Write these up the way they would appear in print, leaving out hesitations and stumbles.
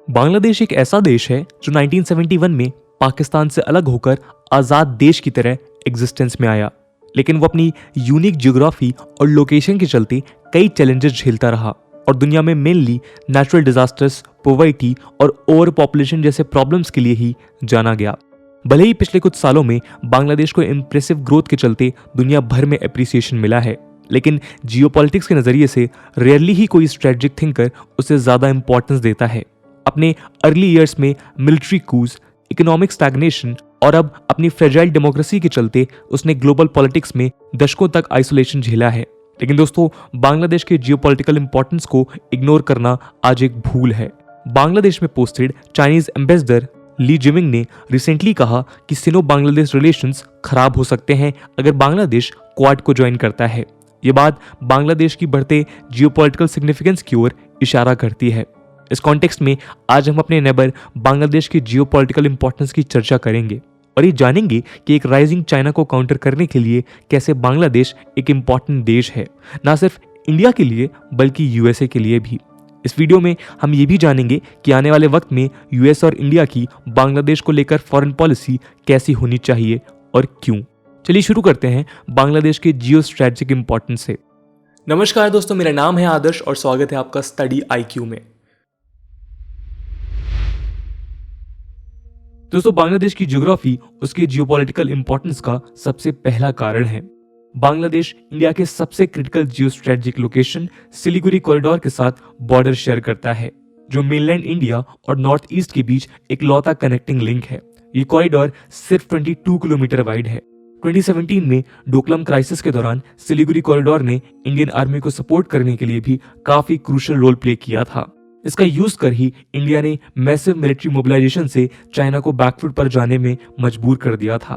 बांग्लादेश एक ऐसा देश है जो 1971 में पाकिस्तान से अलग होकर आज़ाद देश की तरह एग्जिस्टेंस में आया, लेकिन वो अपनी यूनिक ज्योग्राफी और लोकेशन के चलते कई चैलेंजेस झेलता रहा और दुनिया में मेनली नेचुरल डिजास्टर्स, पॉवर्टी और ओवर पॉपुलेशन जैसे प्रॉब्लम्स के लिए ही जाना गया। भले ही पिछले कुछ सालों में बांग्लादेश को इम्प्रेसिव ग्रोथ के चलते दुनिया भर में अप्रिसिएशन मिला है, लेकिन जियोपॉलिटिक्स के नज़रिए से रेयरली ही कोई स्ट्रेटेजिक थिंकर उसे ज़्यादा इंपॉर्टेंस देता है। अपने अर्ली ईयर्स में मिलिट्री कूज, इकोनॉमिक स्टैग्नेशन और अब अपनी फ्रेजाइल डेमोक्रेसी के चलते उसने ग्लोबल पॉलिटिक्स में दशकों तक आइसोलेशन झेला है। लेकिन दोस्तों, बांग्लादेश के जियोपॉलिटिकल इंपॉर्टेंस को इग्नोर करना आज एक भूल है। बांग्लादेश में पोस्टेड चाइनीज एम्बेसडर ली जिमिंग ने रिसेंटली कहा कि सिनो बांग्लादेश रिलेशंस खराब हो सकते हैं अगर बांग्लादेश क्वाड को ज्वाइन करता है। ये बात बांग्लादेश की बढ़ते जियोपॉलिटिकल सिग्निफिकेंस की ओर इशारा करती है। इस कॉन्टेक्स्ट में आज हम अपने नेबर बांग्लादेश की जियोपॉलिटिकल इंपॉर्टेंस की चर्चा करेंगे और ये जानेंगे कि एक राइजिंग चाइना को काउंटर करने के लिए कैसे बांग्लादेश एक इम्पॉर्टेंट देश है, ना सिर्फ इंडिया के लिए बल्कि यूएसए के लिए भी। इस वीडियो में हम ये भी जानेंगे कि आने वाले वक्त में यूएस और इंडिया की बांग्लादेश को लेकर फॉरेन पॉलिसी कैसी होनी चाहिए और क्यों। चलिए शुरू करते हैं बांग्लादेश के जियो स्ट्रेटेजिक इंपॉर्टेंस से। नमस्कार दोस्तों, मेरा नाम है आदर्श और स्वागत है आपका स्टडी IQ में। दोस्तों, बांग्लादेश की ज्योग्राफी उसके जियोपॉलिटिकल इंपॉर्टेंस का सबसे पहला कारण है। बांग्लादेश इंडिया के सबसे critical geo strategic location Siliguri corridor के साथ बॉर्डर शेयर करता है, जो मेनलैंड इंडिया और नॉर्थ ईस्ट के बीच एक लौता कनेक्टिंग लिंक है। ये कॉरिडोर सिर्फ 22 किलोमीटर वाइड है। 2017 में डोकलम क्राइसिस के दौरान सिलीगुड़ी कॉरिडोर ने इंडियन आर्मी को सपोर्ट करने के लिए भी काफी क्रूशियल रोल प्ले किया था। इसका यूज कर ही इंडिया ने मैसिव मिलिट्री मोबिलाइजेशन से चाइना को बैकफुट पर जाने में मजबूर कर दिया था।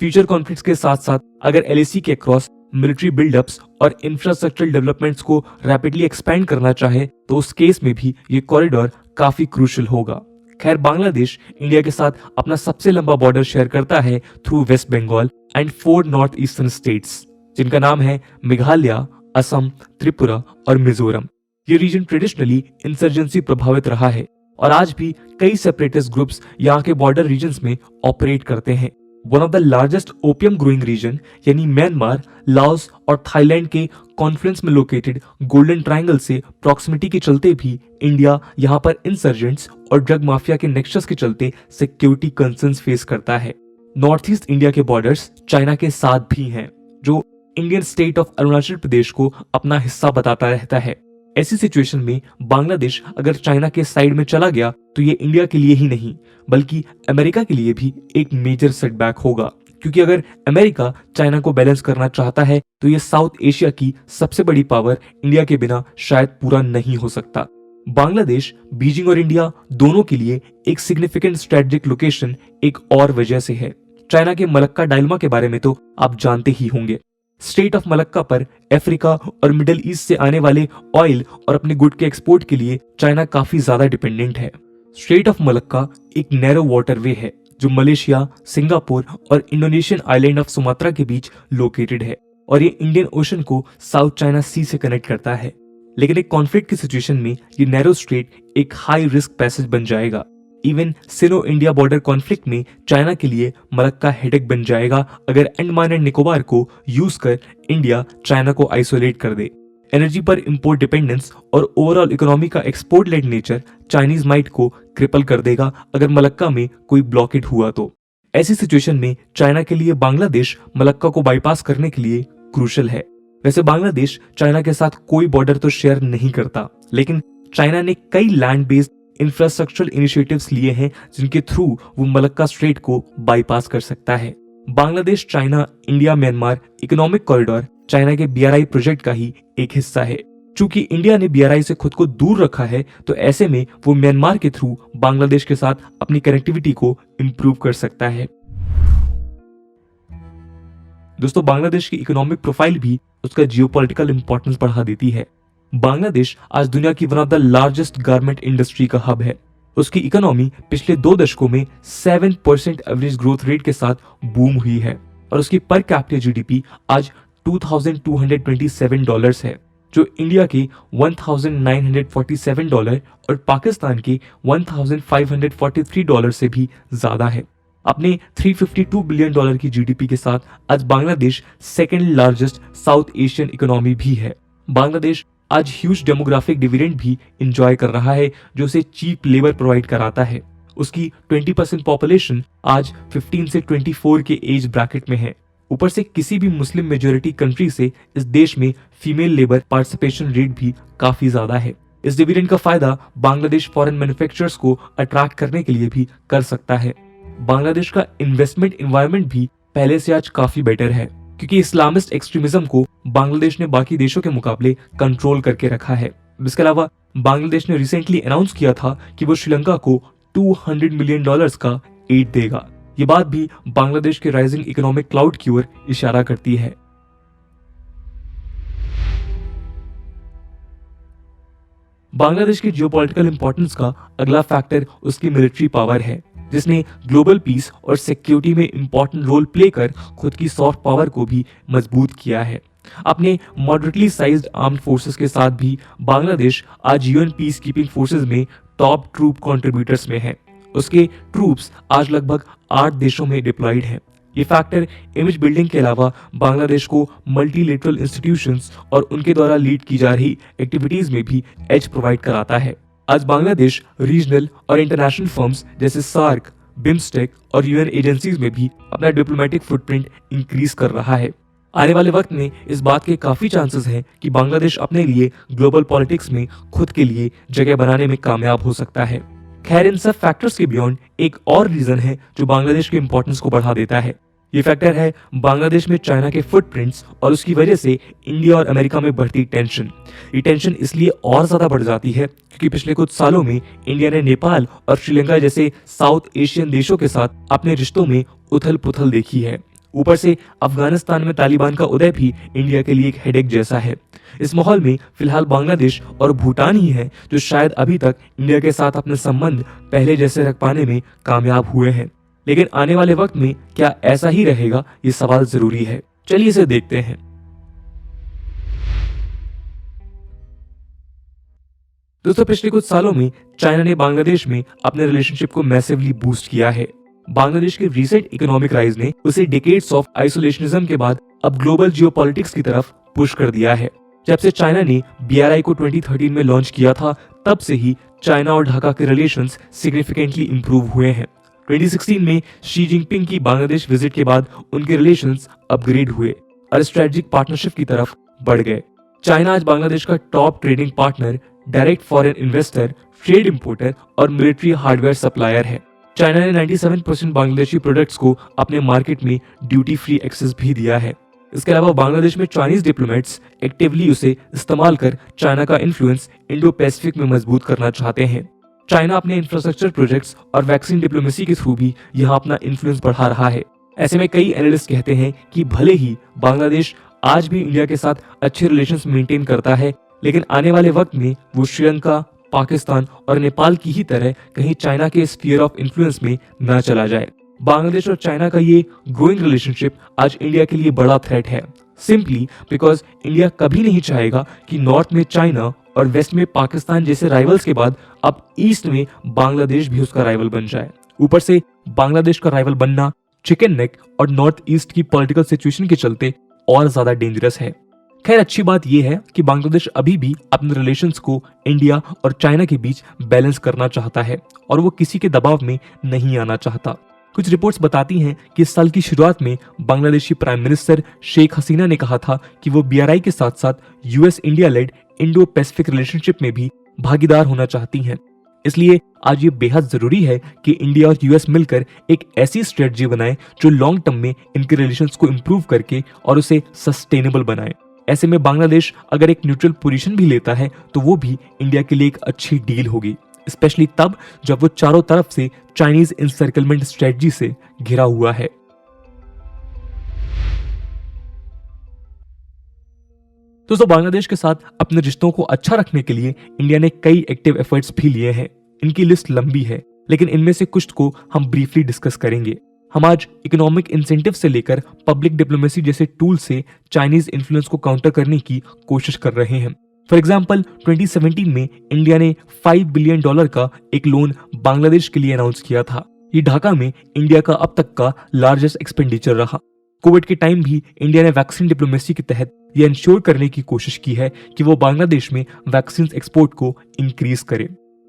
फ्यूचर कॉन्फ्लिक्ट्स के साथ साथ अगर LAC के अक्रॉस मिलिट्री बिल्डअप्स और इंफ्रास्ट्रक्चरल डेवलपमेंट्स को रैपिडली एक्सपेंड करना चाहे तो उस केस में भी ये कॉरिडोर काफी क्रूशियल होगा। खैर, बांग्लादेश इंडिया के साथ अपना सबसे लंबा बॉर्डर शेयर करता है through West Bengal and 4 north eastern states, जिनका नाम है मेघालय, असम, त्रिपुरा और मिजोरम। ये रीजन ट्रेडिशनली इंसर्जेंसी प्रभावित रहा है और आज भी कई सेपरेटिस्ट ग्रुप्स यहाँ के बॉर्डर रीजन्स में ऑपरेट करते हैं। One of the largest opium growing region यानी म्यांमार, लाओस और थाईलैंड के कॉन्फ्लुएंस में लोकेटेड गोल्डन ट्रायंगल से प्रॉक्सिमिटी के चलते भी इंडिया यहाँ पर इंसर्जेंट्स और ड्रग माफिया के नेक्सस के चलते सिक्योरिटी कंसर्न्स फेस करता है। नॉर्थ ईस्ट इंडिया के बॉर्डर्स चाइना के साथ भी हैं, जो Indian state of Arunachal Pradesh को अपना हिस्सा बताता रहता है। ऐसी सिचुएशन में बांग्लादेश अगर चाइना के साइड में चला गया तो ये इंडिया के लिए ही नहीं बल्कि अमेरिका के लिए भी एक मेजर सेटबैक होगा, क्योंकि अगर अमेरिका चाइना को बैलेंस करना चाहता है तो ये साउथ एशिया की सबसे बड़ी पावर इंडिया के बिना शायद पूरा नहीं हो सकता। बांग्लादेश बीजिंग और इंडिया दोनों के लिए एक सिग्निफिकेंट स्ट्रेटेजिक लोकेशन एक और वजह से है। चाइना के मलक्का डायलमा के बारे में तो आप जानते ही होंगे। स्टेट ऑफ मलक्का पर अफ्रीका और मिडिल ईस्ट से आने वाले ऑयल और अपने गुड के एक्सपोर्ट के लिए चाइना काफी ज्यादा डिपेंडेंट है। स्ट्रेट ऑफ मलक्का एक नैरो वाटरवे है जो मलेशिया, सिंगापुर और इंडोनेशियन आइलैंड ऑफ सुमात्रा के बीच लोकेटेड है और ये इंडियन ओशन को साउथ चाइना सी से कनेक्ट करता है। लेकिन एक कॉन्फ्लिक्ट की सिचुएशन में ये नैरो स्ट्रेट एक हाई रिस्क पैसेज बन जाएगा। इवन सिनो इंडिया बॉर्डर कॉन्फ्लिक्ट में चाइना के लिए मलक्का हेडेक बन जाएगा अगर अंडमान एंड निकोबार को यूज कर इंडिया चाइना को आइसोलेट कर दे। एनर्जी पर इंपोर्ट डिपेंडेंस और ओवरऑल इकोनॉमी का export led nature Chinese might को क्रिपल कर देगा अगर मलक्का में कोई ब्लॉकेट हुआ तो। ऐसी सिचुएशन में चाइना के लिए बांग्लादेश मलक्का को बाईपास करने के लिए क्रूशल है। वैसे बांग्लादेश चाइना के साथ कोई बॉर्डर तो शेयर नहीं करता, लेकिन चाइना ने कई लैंड बेस्ड इंफ्रास्ट्रक्चरल इनिशिएटिव्स लिए हैं जिनके थ्रू वो मलक्का स्ट्रेट को बाईपास कर सकता है। Bangladesh China India Myanmar economic corridor China के BRI प्रोजेक्ट का ही एक हिस्सा है। चूंकि इंडिया ने BRI से खुद को दूर रखा है तो ऐसे में वो म्यांमार के थ्रू बांग्लादेश के साथ अपनी कनेक्टिविटी को इंप्रूव कर सकता है। दोस्तों, बांग्लादेश की इकोनॉमिक प्रोफाइल भी उसका जियोपॉलिटिकल इंपॉर्टेंस बढ़ा देती है। बांग्लादेश आज दुनिया की one of the largest garment industry का हब है। उसकी इकोनॉमी पिछले 2 दशकों में 7% एवरेज ग्रोथ रेट के साथ बूम हुई है और उसकी पर कैपिटा GDP आज $2,227 है, जो इंडिया के $1947 और पाकिस्तान के $1543 से भी ज्यादा है। अपने $352 बिलियन की जीडीपी के साथ आज Bangladesh second largest south Asian economy भी है। बांग्लादेश आज ह्यूज डेमोग्राफिक डिविडेंड भी इंजॉय कर रहा है, जो उसे चीप लेबर प्रोवाइड कराता है। उसकी 20% पॉपुलेशन आज 15 से 24 के एज ब्रैकेट में है। ऊपर से किसी भी मुस्लिम मेजोरिटी कंट्री से इस देश में फीमेल लेबर पार्टिसिपेशन रेट भी काफी ज्यादा है। इस डिविडेंड का फायदा बांग्लादेश फॉरेन मैन्युफैक्चरर्स को अट्रैक्ट करने के लिए भी कर सकता है। बांग्लादेश का इन्वेस्टमेंट एनवायरनमेंट भी पहले से आज काफी बेटर है, क्योंकि इस्लामिस्ट एक्सट्रीमिज्म को बांग्लादेश ने बाकी देशों के मुकाबले कंट्रोल करके रखा है। इसके अलावा बांग्लादेश ने रिसेंटली अनाउंस किया था कि वो श्रीलंका को $200 मिलियन का एड देगा। ये बात भी बांग्लादेश के राइजिंग इकोनॉमिक क्लाउड की ओर इशारा करती है। बांग्लादेश की जियोपॉलिटिकल इंपॉर्टेंस का अगला फैक्टर उसकी मिलिट्री पावर है, जिसने ग्लोबल पीस और सिक्योरिटी में इंपॉर्टेंट रोल प्ले कर खुद की सॉफ्ट पावर को भी मजबूत किया है। अपने मॉडरेटली साइज्ड आर्म्ड फोर्सेस के साथ भी बांग्लादेश आज यूएन पीस कीपिंग फोर्सेस में टॉप ट्रूप कंट्रीब्यूटर्स में है। उसके ट्रूप्स आज लगभग 8 देशों में डिप्लॉयड हैं। ये फैक्टर इमेज बिल्डिंग के अलावा बांग्लादेश को मल्टीलेटरल इंस्टीट्यूशंस और उनके द्वारा लीड की जा रही एक्टिविटीज में भी एज प्रोवाइड कराता है। आज बांग्लादेश रीजनल और इंटरनेशनल फर्म्स जैसे सार्क, बिम्स्टेक और यूएन एजेंसीज में भी अपना डिप्लोमेटिक फुटप्रिंट इंक्रीज कर रहा है। आने वाले वक्त में इस बात के काफी चांसेस हैं कि बांग्लादेश अपने लिए ग्लोबल पॉलिटिक्स में खुद के लिए जगह बनाने में कामयाब हो सकता है। खैर, इन सब फैक्टर्स के बियॉन्ड एक और रीजन है जो बांग्लादेश के इंपॉर्टेंस को बढ़ा देता है। ये फैक्टर है बांग्लादेश में चाइना के फुटप्रिंट्स और उसकी वजह से इंडिया और अमेरिका में बढ़ती टेंशन। ये टेंशन इसलिए और ज्यादा बढ़ जाती है क्योंकि पिछले कुछ सालों में इंडिया ने नेपाल और श्रीलंका जैसे साउथ एशियन देशों के साथ अपने रिश्तों में उथल पुथल देखी है। ऊपर से अफगानिस्तान में तालिबान का उदय भी इंडिया के लिए एक हेडेक जैसा है। इस माहौल में फिलहाल बांग्लादेश और भूटान ही है जो शायद अभी तक इंडिया के साथ अपने संबंध पहले जैसे रख पाने में कामयाब हुए हैं। लेकिन आने वाले वक्त में क्या ऐसा ही रहेगा, ये सवाल जरूरी है। चलिए इसे देखते हैं। दोस्तों, पिछले कुछ सालों में चाइना ने बांग्लादेश में अपने रिलेशनशिप को मैसिवली बूस्ट किया है। बांग्लादेश के रीसेंट इकोनॉमिक राइज ने उसे डिकेड्स ऑफ आइसोलेशनिज्म के बाद अब ग्लोबल जियोपॉलिटिक्स की तरफ पुश कर दिया है। जब से चाइना ने BRI को 2013 में लॉन्च किया था, तब से ही चाइना और ढाका के रिलेशंस सिग्निफिकेंटली इंप्रूव हुए हैं। 2016 में शी जिनपिंग की बांग्लादेश विजिट के बाद उनके रिलेशंस अपग्रेड हुए और स्ट्रेटेजिक पार्टनरशिप की तरफ बढ़ गए। चाइना आज बांग्लादेश का top trading partner, direct foreign investor, trade importer और मिलिट्री हार्डवेयर सप्लायर है। चाइना ने 97% बांग्लादेशी प्रोडक्ट्स को अपने मार्केट में ड्यूटी फ्री एक्सेस भी दिया है। इसके अलावा बांग्लादेश में चाइनीज डिप्लोमेट्स एक्टिवली उसे इस्तेमाल कर चाइना का इन्फ्लुएंस इंडो पैसिफिक में मजबूत करना चाहते हैं। चाइना अपने इंफ्रास्ट्रक्चर प्रोजेक्ट्स और वैक्सीन डिप्लोमेसी के थ्रू भी यहाँ अपना इन्फ्लुएंस बढ़ा रहा है। ऐसे में कई एनालिस्ट कहते हैं कि भले ही बांग्लादेश आज भी इंडिया के साथ अच्छे रिलेशंस मेंटेन करता है, लेकिन आने वाले वक्त में वो श्रीलंका, पाकिस्तान और नेपाल की ही तरह कहीं चाइना के स्फीयर ऑफ इन्फ्लुएंस में न चला जाए। बांग्लादेश और चाइना का ये ग्रोइंग रिलेशनशिप आज इंडिया के लिए बड़ा थ्रेट है, सिंपली बिकॉज इंडिया कभी नहीं चाहेगा कि नॉर्थ में चाइना और वेस्ट में पाकिस्तान जैसे राइवल्स के बाद अब ईस्ट में बांग्लादेश भी उसका राइवल बन जाए। ऊपर से बांग्लादेश का राइवल बनना चिकन नेक और नॉर्थ ईस्ट की पॉलिटिकल सिचुएशन के चलते और ज्यादा डेंजरस है। खैर, अच्छी बात यह है कि बांग्लादेश अभी भी अपने रिलेशंस को इंडिया और चाइना के बीच बैलेंस करना चाहता है और वो किसी के दबाव में नहीं आना चाहता। कुछ रिपोर्ट्स बताती हैं कि इस साल की शुरुआत में बांग्लादेशी प्राइम मिनिस्टर शेख हसीना ने कहा था कि वो BRI के साथ साथ US India lead Indo Pacific relationship में भी भागीदार होना चाहती हैं। इसलिए आज ये बेहद जरूरी है कि इंडिया और US मिलकर एक ऐसी स्ट्रेटजी बनाए जो लॉन्ग टर्म में इनके रिलेशंस को इम्प्रूव करके और उसे सस्टेनेबल बनाए। ऐसे में बांग्लादेश अगर एक न्यूट्रल पोजीशन भी लेता है तो वो भी इंडिया के लिए एक अच्छी डील होगी, स्पेशली तब जब वो चारों तरफ से चाइनीज इंसर्कलमेंट स्ट्रेटजी से घिरा हुआ है। दोस्तों, बांग्लादेश के साथ अपने रिश्तों को अच्छा रखने के लिए इंडिया ने कई एक्टिव एफर्ट्स भी लिए हैं। इनकी लिस्ट लंबी है, लेकिन इनमें से कुछ को हम ब्रीफली डिस्कस करेंगे। हम आज इकोनॉमिक इंसेंटिव से लेकर पब्लिक डिप्लोमेसी जैसे टूल से चाइनीज इन्फ्लुएंस को काउंटर करने की कोशिश कर रहे हैं। फॉर एग्जाम्पल 2017 में इंडिया ने $5 बिलियन का एक लोन बांग्लादेश के लिए अनाउंस किया था। ये ढाका में इंडिया का अब तक का लार्जेस्ट एक्सपेंडिचर रहा। कोविड के टाइम भी इंडिया ने वैक्सीन डिप्लोमेसी के तहत ये इंश्योर करने की कोशिश की है कि वो बांग्लादेश में वैक्सीन एक्सपोर्ट को इंक्रीज करे।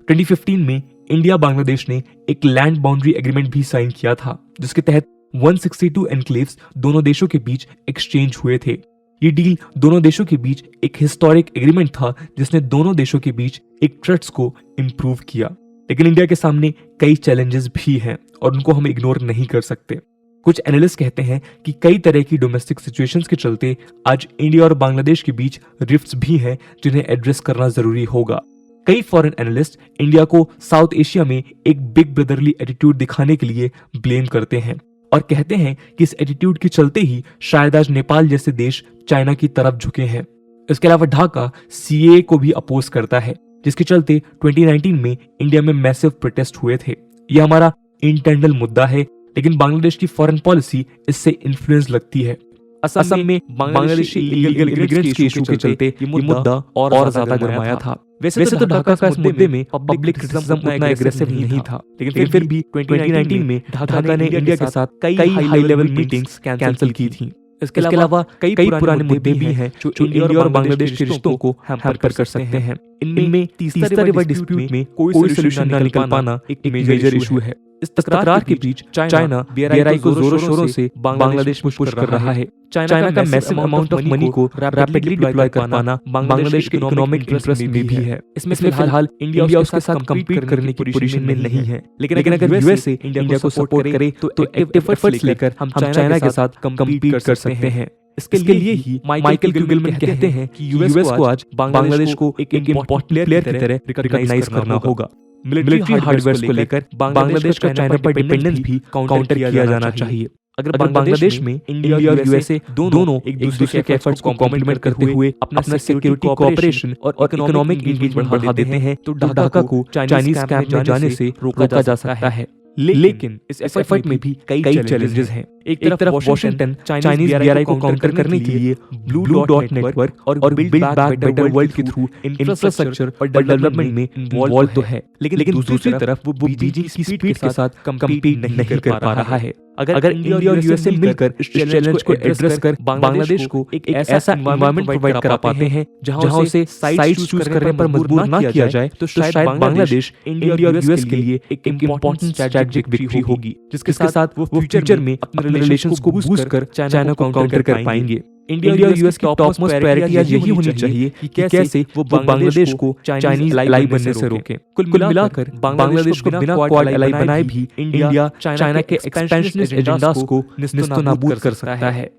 2015 में इंडिया बांग्लादेश ने एक लैंड बाउंड्री एग्रीमेंट भी साइन किया था, जिसके तहत 162 एनक्लेव्स दोनों देशों के बीच एक्सचेंज हुए थे। ये डील दोनों देशों के बीच एक हिस्टोरिक एग्रीमेंट था, जिसने दोनों देशों के बीच एक ट्रस्ट को इंप्रूव किया। लेकिन इंडिया के सामने कई चैलेंजेस भी हैं और उनको हम इग्नोर नहीं कर सकते। कुछ एनालिस्ट कहते हैं कि कई तरह की डोमेस्टिक सिचुएशंस के चलते आज इंडिया और बांग्लादेश के बीच रिफ्ट्स भी हैं, जिन्हें एड्रेस करना जरूरी होगा। कई फॉरेन एनालिस्ट इंडिया को साउथ एशिया में एक बिग ब्रदरली एटीट्यूड दिखाने के लिए ब्लेम करते हैं और कहते हैं कि इस एटीट्यूड के चलते ही शायद आज नेपाल जैसे देश चाइना की तरफ झुके हैं। इसके अलावा ढाका सीएए को भी अपोज करता है, जिसके चलते 2019 में इंडिया में मैसिव प्रोटेस्ट हुए थे। यह हमारा इंटरनल मुद्दा है, लेकिन बांग्लादेश की फॉरेन पॉलिसी इससे इन्फ्लुएंस लगती है। असम में बांग्लादेशी इलीगल इमिग्रेंट्स के इशू के चलते ये मुद्दा और ज्यादा गरमाया था। वैसे तो ढाका का इस मुद्दे में पब्लिक क्रिटिसिज्म उतना एग्रेसिव नहीं था, लेकिन फिर भी 2019 में ढाका ने इंडिया के साथ कई हाई लेवल मीटिंग्स कैंसिल की थी। इसके अलावा कई पुराने मुद्दे भी हैं जो इंडिया और बांग्लादेश के रिश्तों को हैम्पर कर सकते हैं। इनमें तीसरा रिवर डिस्प्यूट में कोई सॉल्यूशन ना निकल पाना एक मेजर इशू है। इस तकरार के बीच चाइना BRI को जोरों शोरों से बांग्लादेश पुश कर रहा है। चाइना का मैसिव अमाउंट ऑफ मनी को रैपिडली डिप्लॉय कर पाना बांग्लादेश के इकोनॉमिक इंटरेस्ट में भी है। इसमें फिलहाल इंडिया उसके साथ कम्पीट करने की पोजीशन में नहीं है, लेकिन अगर यूएसए इंडिया को सपोर्ट करे तो एक्टिव एफर्ट्स लेकर हम चाइना के साथ कम्पीट कर सकते हैं। इसके लिए ही माइकल क्यूगलमैन कहते हैं कि यूएस को आज बांग्लादेश को एक इम्पोर्टेंट प्लेयर की तरह रिकॉग्नाइज करना होगा। मिलिट्री हार्डवेयर को लेकर बांग्लादेश का चाइना पर डिपेंडेंस भी काउंटर किया जाना चाहिए। अगर बांग्लादेश में इंडिया और यूएसए दोनों एक दूसरे के एफर्ट्स को कॉम्प्लीमेंट करते हुए अपना सिक्योरिटी कोऑपरेशन और इकोनॉमिक एंगेजमेंट बढ़ा देते हैं तो ढाका को चाइनीज कैंप में जाने से रोका जा सकता है। लेकिन इस एफर्ट में भी कई चैलेंजेस हैं। एक तरफ वॉशिंगटन चाइनीज BRI को काउंटर करने के लिए ब्लू डॉट नेटवर्क और बिल्ड बैक बेटर वर्ल्ड के थ्रू इंफ्रास्ट्रक्चर और डेवलपमेंट में इन्वॉल्व तो है, लेकिन दूसरी तरफ वो बीजिंग की स्पीड के साथ कम्पीट नहीं कर पा रहा है। अगर इंडिया और यूएसए मिलकर इस चैलेंज को एड्रेस कर बांग्लादेश को एक ऐसा एनवायरनमेंट प्रोवाइड करा पाते हैं जहां उसे साइड चूज करने पर मजबूर ना किया जाए, तो शायद बांग्लादेश इंडिया और यूएस के लिए एक इंपॉर्टेंट स्ट्रैटेजिक विक्ट्री होगी, जिसके साथ वो फ्यूचर में अपने रिलेशंस को बूस्ट कर चाइना को काउंटर कर पाएंगे। इंडिया और यूएस की टॉप मोस्ट प्रायोरिटी आज यही होनी चाहिए कि कैसे वो बांग्लादेश को चाइनीज एलाई बनने से रोके। कुल मिलाकर बांग्लादेश को बिना क्वाड एलाई बनाए भी इंडिया चाइना के एक्सपेंशनिस्ट एजेंडास को निस्तनाबूद कर सकता है।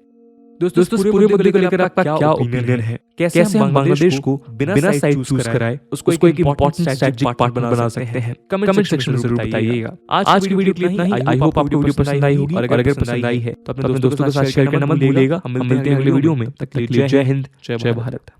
दोस्तों इस पूरे मुद्दे को लेकर आपका क्या ओपिनियन है? कैसे हम बांग्लादेश को बिना साइड चूज कराए उसको एक इंपॉर्टेंट स्ट्रैटेजिक पार्टनर बना सकते हैं? कमेंट सेक्शन में जरूर बताइएगा। आज की वीडियो के लिए इतना ही। आई होप आपको वीडियो पसंद आई होगी, और अगर पसंद आई है तो अपने दोस्तों के साथ शेयर करना मत भूलिएगा। हम मिलते हैं अगले वीडियो में। तब तक के लिए जय हिंद, जय भारत।